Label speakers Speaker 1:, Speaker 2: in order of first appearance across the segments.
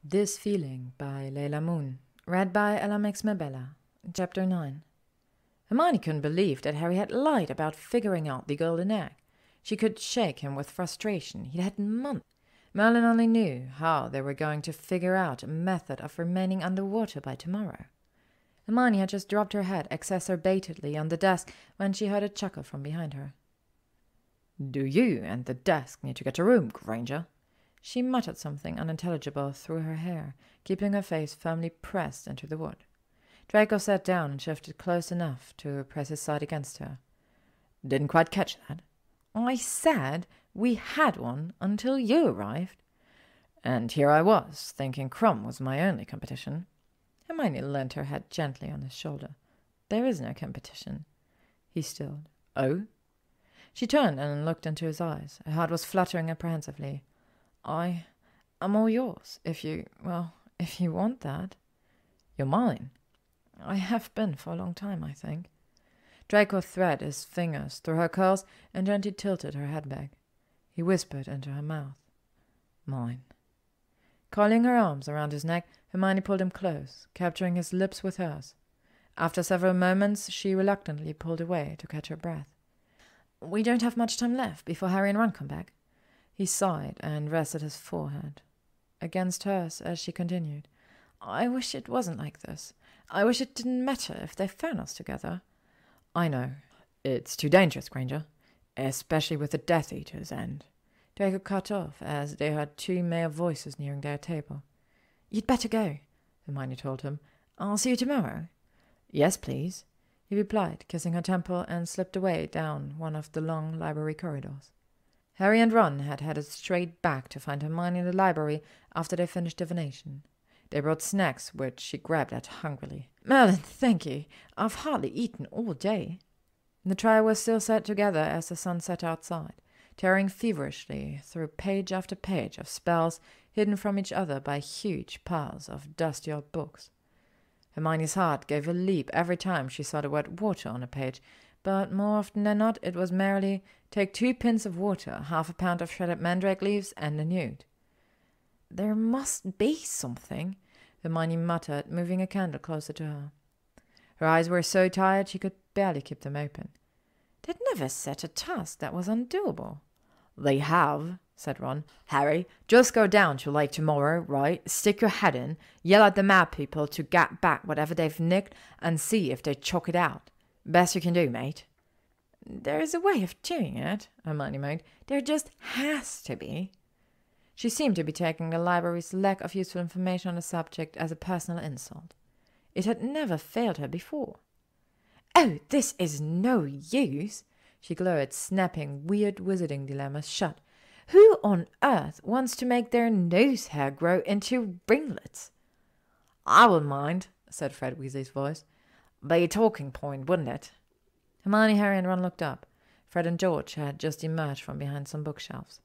Speaker 1: This Feeling by LeilahMoon. Read by LMX Mabella. Chapter 9. Hermione couldn't believe that Harry had lied about figuring out the golden egg. She could shake him with frustration. He'd had months. Merlin only knew how they were going to figure out a method of remaining underwater by tomorrow. Hermione had just dropped her head exacerbatedly on the desk when she heard a chuckle from behind her. "Do you and the desk need to get a room, Granger?" She muttered something unintelligible through her hair, keeping her face firmly pressed into the wood. Draco sat down and shifted close enough to press his side against her. "Didn't quite catch that." "I said we had one until you arrived." "And here I was, thinking Krum was my only competition." Hermione leant her head gently on his shoulder. "There is no competition." He stilled. "Oh?" She turned and looked into his eyes. Her heart was fluttering apprehensively. I'm all yours, if you want that." "You're mine." "I have been for a long time, I think." Draco thread his fingers through her curls and gently tilted her head back. He whispered into her mouth. "Mine." Coiling her arms around his neck, Hermione pulled him close, capturing his lips with hers. After several moments, she reluctantly pulled away to catch her breath. "We don't have much time left before Harry and Ron come back." He sighed and rested his forehead against hers as she continued. "I wish it wasn't like this. I wish it didn't matter if they found us together." "I know. It's too dangerous, Granger. Especially with the Death Eaters and—" Draco cut off as they heard two male voices nearing their table. "You'd better go," Hermione told him. "I'll see you tomorrow." "Yes, please," he replied, kissing her temple, and slipped away down one of the long library corridors. Harry and Ron had headed straight back to find Hermione in the library after they finished divination. They brought snacks, which she grabbed at hungrily. "Merlin, thank you. I've hardly eaten all day." The trio was still sat together as the sun set outside, tearing feverishly through page after page of spells hidden from each other by huge piles of dusty old books. Hermione's heart gave a leap every time she saw the word water on a page, but more often than not it was merely, "Take 2 pints of water, half a pound of shredded mandrake leaves, and a nude." "There must be something," Hermione muttered, moving a candle closer to her. Her eyes were so tired she could barely keep them open. They'd never set a task that was undoable. "They have," said Ron. "Harry, just go down to Lake tomorrow, right? Stick your head in, yell at the mad people to get back whatever they've nicked, and see if they chalk it out. Best you can do, mate." "There is a way of doing it," Hermione moaned. "There just has to be." She seemed to be taking the library's lack of useful information on the subject as a personal insult. It had never failed her before. "Oh, this is no use," she glowed, snapping weird wizarding dilemmas shut. "Who on earth wants to make their nose hair grow into ringlets?" "I wouldn't mind," said Fred Weasley's voice. "Be a talking point, wouldn't it?" Hermione, Harry, and Ron looked up. Fred and George had just emerged from behind some bookshelves.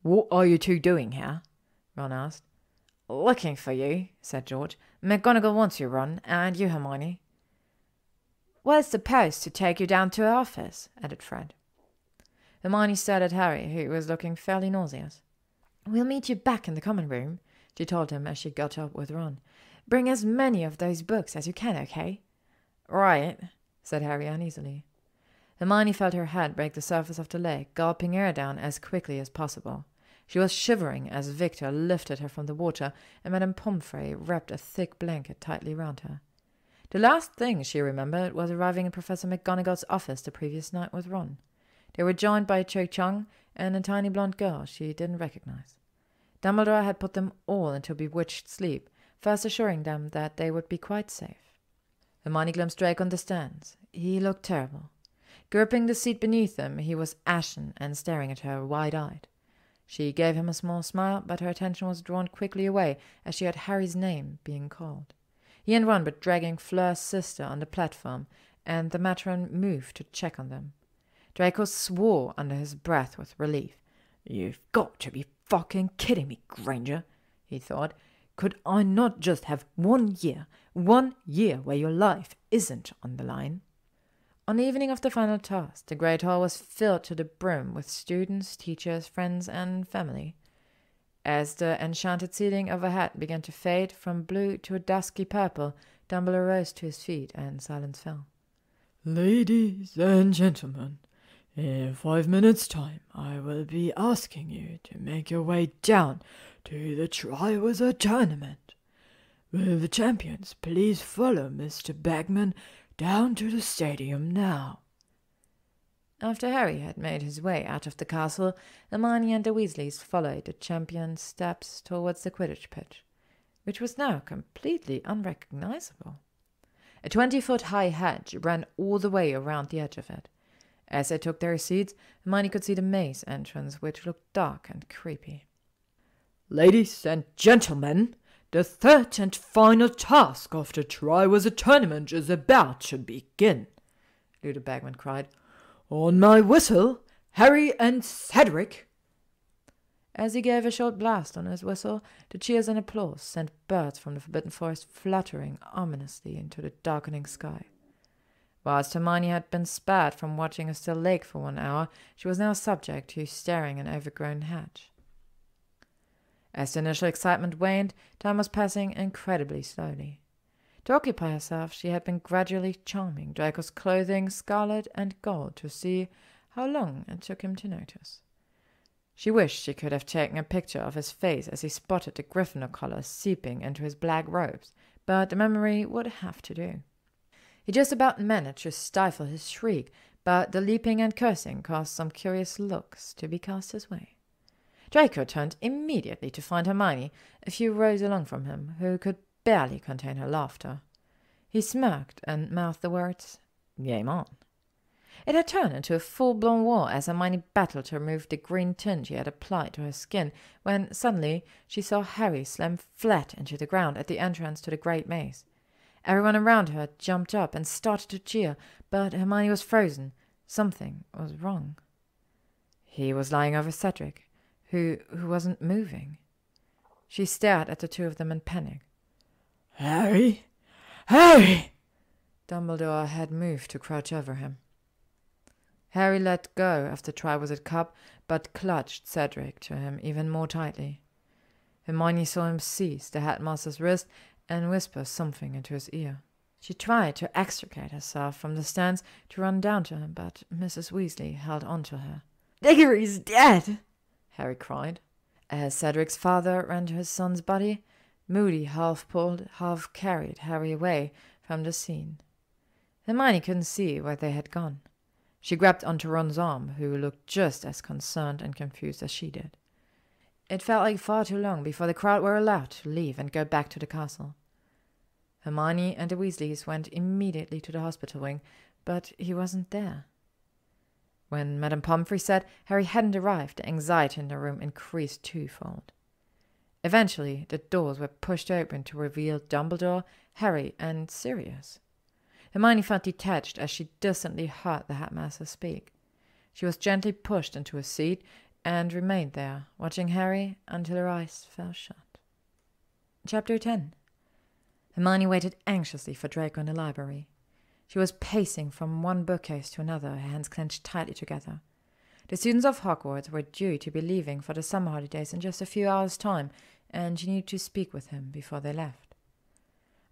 Speaker 1: "What are you two doing here?" Ron asked. "Looking for you," said George. "McGonagall wants you, Ron, and you, Hermione." "Where's the post to take you down to her office?" added Fred. Hermione stared at Harry, who was looking fairly nauseous. "We'll meet you back in the common room," she told him as she got up with Ron. "Bring as many of those books as you can, okay?" "Right," said Harry uneasily. Hermione felt her head break the surface of the lake, gulping air down as quickly as possible. She was shivering as Victor lifted her from the water, and Madame Pomfrey wrapped a thick blanket tightly round her. The last thing she remembered was arriving in Professor McGonagall's office the previous night with Ron. They were joined by Cho Chang and a tiny blonde girl she didn't recognize. Dumbledore had put them all into bewitched sleep, first assuring them that they would be quite safe. Hermione glimpsed Draco on the stands. He looked terrible. Gripping the seat beneath him, he was ashen and staring at her wide-eyed. She gave him a small smile, but her attention was drawn quickly away as she heard Harry's name being called. He and Ron were dragging Fleur's sister on the platform, and the matron moved to check on them. Draco swore under his breath with relief. "You've got to be fucking kidding me, Granger," he thought. "Could I not just have 1 year where your life isn't on the line?" On the evening of the final task, the Great Hall was filled to the brim with students, teachers, friends, and family. As the enchanted ceiling overhead began to fade from blue to a dusky purple, Dumbledore rose to his feet and silence fell.
Speaker 2: Ladies and gentlemen, in 5 minutes' time I will be asking you to make your way down to the Triwizard Tournament. Will the champions please follow Mr. Bagman down to the stadium now?
Speaker 1: After Harry had made his way out of the castle, Hermione and the Weasleys followed the champion's steps towards the Quidditch pitch, which was now completely unrecognizable. A 20-foot-high hedge ran all the way around the edge of it. As they took their seats, Hermione could see the maze entrance, which looked dark and creepy.
Speaker 2: Ladies and gentlemen, the third and final task of the Triwizard Tournament is about to begin, Luther Bagman cried. On my whistle, Harry and Cedric.
Speaker 1: As he gave a short blast on his whistle, the cheers and applause sent birds from the Forbidden Forest fluttering ominously into the darkening sky. Whilst Hermione had been spared from watching a still lake for 1 hour, she was now subject to staring an overgrown hedge. As the initial excitement waned, time was passing incredibly slowly. To occupy herself, she had been gradually charming Draco's clothing scarlet and gold to see how long it took him to notice. She wished she could have taken a picture of his face as he spotted the Gryffindor color seeping into his black robes, but the memory would have to do. He just about managed to stifle his shriek, but the leaping and cursing caused some curious looks to be cast his way. Draco turned immediately to find Hermione, a few rows along from him, who could barely contain her laughter. He smirked and mouthed the words, "Game on." It had turned into a full-blown war as Hermione battled to remove the green tint she had applied to her skin, when suddenly she saw Harry slam flat into the ground at the entrance to the Great Maze. Everyone around her jumped up and started to cheer, but Hermione was frozen. Something was wrong. He was lying over Cedric, who wasn't moving. She stared at the two of them in panic.
Speaker 2: Harry! Harry!
Speaker 1: Dumbledore had moved to crouch over him. Harry let go of the Triwizard Cup, but clutched Cedric to him even more tightly. Hermione saw him seize the headmaster's wrist and whisper something into his ear. She tried to extricate herself from the stance to run down to him, but Mrs. Weasley held on to her. "Diggory's dead!" Harry cried. As Cedric's father ran to his son's body, Moody half pulled, half carried Harry away from the scene. Hermione couldn't see where they had gone. She grabbed onto Ron's arm, who looked just as concerned and confused as she did. It felt like far too long before the crowd were allowed to leave and go back to the castle. Hermione and the Weasleys went immediately to the hospital wing, but he wasn't there. When Madame Pomfrey said Harry hadn't arrived, the anxiety in the room increased twofold. Eventually, the doors were pushed open to reveal Dumbledore, Harry, and Sirius. Hermione felt detached as she distantly heard the headmaster speak. She was gently pushed into a seat and remained there, watching Harry until her eyes fell shut. Chapter 10. Hermione waited anxiously for Draco in the library. She was pacing from one bookcase to another, her hands clenched tightly together. The students of Hogwarts were due to be leaving for the summer holidays in just a few hours' time, and she needed to speak with him before they left.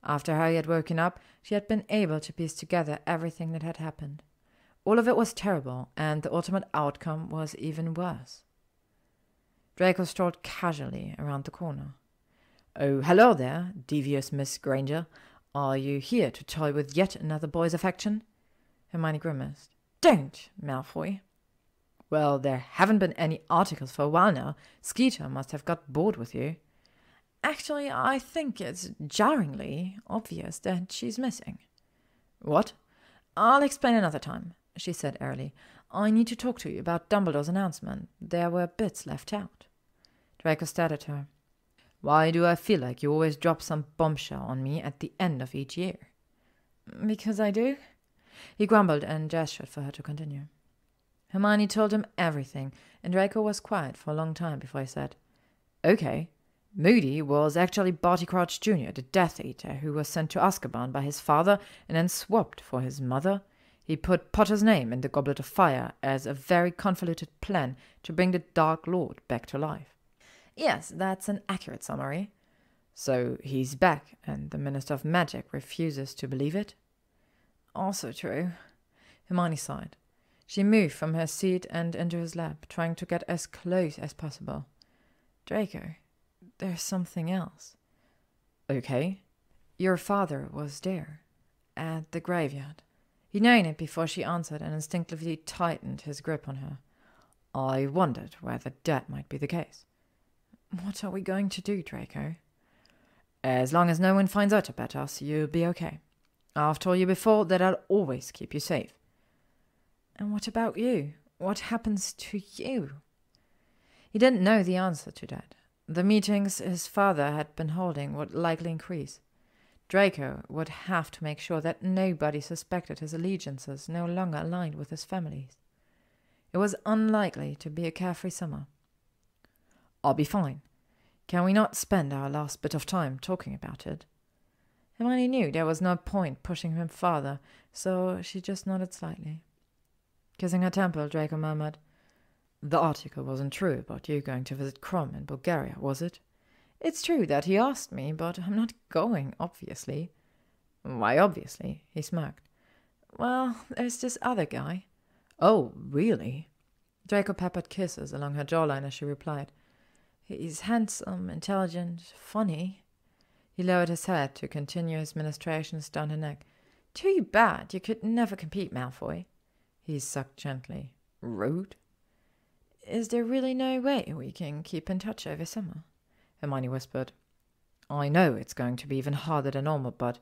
Speaker 1: After Harry had woken up, she had been able to piece together everything that had happened. All of it was terrible, and the ultimate outcome was even worse. Draco strolled casually around the corner. "Oh, hello there, devious Miss Granger. Are you here to toy with yet another boy's affection?" Hermione grimaced. "Don't, Malfoy." "Well, there haven't been any articles for a while now. Skeeter must have got bored with you." "Actually, I think it's jarringly obvious that she's missing." "What?" "I'll explain another time," she said airily. "I need to talk to you about Dumbledore's announcement. There were bits left out." Draco stared at her. "Why do I feel like you always drop some bombshell on me at the end of each year?" "Because I do." He grumbled and gestured for her to continue. Hermione told him everything, and Draco was quiet for a long time before he said, "Okay. Moody was actually Barty Crouch Jr., the Death Eater, who was sent to Azkaban by his father and then swapped for his mother. He put Potter's name in the Goblet of Fire as a very convoluted plan to bring the Dark Lord back to life." Yes, that's an accurate summary. So he's back, and the Minister of Magic refuses to believe it? Also true. Hermione sighed. She moved from her seat and into his lap, trying to get as close as possible. Draco, there's something else. Okay. Your father was there, at the graveyard. He'd known it before she answered and instinctively tightened his grip on her. I wondered whether that might be the case. What are we going to do, Draco? As long as no one finds out about us, you'll be okay. I've told you before that I'll always keep you safe. And what about you? What happens to you? He didn't know the answer to that. The meetings his father had been holding would likely increase. Draco would have to make sure that nobody suspected his allegiances no longer aligned with his family's. It was unlikely to be a carefree summer. I'll be fine. Can we not spend our last bit of time talking about it? Hermione knew there was no point pushing him farther, so she just nodded slightly. Kissing her temple, Draco murmured, The article wasn't true about you going to visit Krum in Bulgaria, was it? It's true that he asked me, but I'm not going, obviously. Why, obviously? He smirked. Well, there's this other guy. Oh, really? Draco peppered kisses along her jawline as she replied. He's handsome, intelligent, funny. He lowered his head to continue his ministrations down her neck. Too bad you could never compete, Malfoy. He sucked gently. Rude? Is there really no way we can keep in touch over summer? Hermione whispered. I know it's going to be even harder than normal, but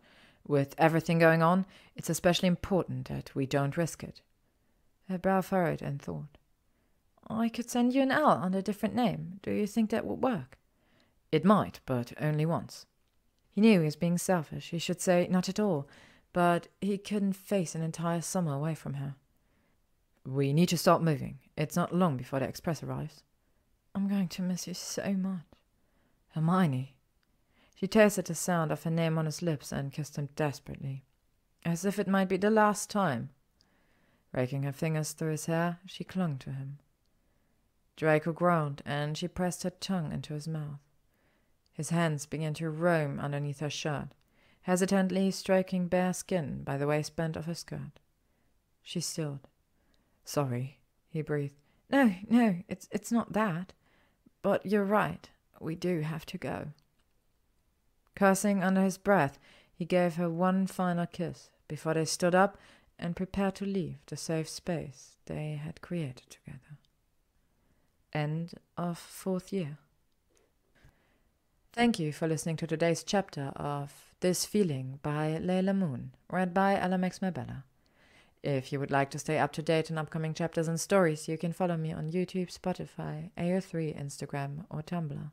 Speaker 1: with everything going on, it's especially important that we don't risk it. Her brow furrowed in thought. I could send you an L under a different name. Do you think that would work? It might, but only once. He knew he was being selfish. He should say not at all, but he couldn't face an entire summer away from her. We need to start moving. It's not long before the express arrives. I'm going to miss you so much. Hermione. She tasted the sound of her name on his lips and kissed him desperately, as if it might be the last time. Raking her fingers through his hair, she clung to him. Draco groaned, and she pressed her tongue into his mouth. His hands began to roam underneath her shirt, hesitantly stroking bare skin by the waistband of her skirt. She stilled. Sorry, he breathed. No, it's not that. But you're right. We do have to go. Cursing under his breath, he gave her one final kiss before they stood up and prepared to leave the safe space they had created together. End of 4th year. Thank you for listening to today's chapter of This Feeling by LeilahMoon, read by LeilahMoon. If you would like to stay up to date on upcoming chapters and stories, you can follow me on YouTube, Spotify, AO3, Instagram, or Tumblr.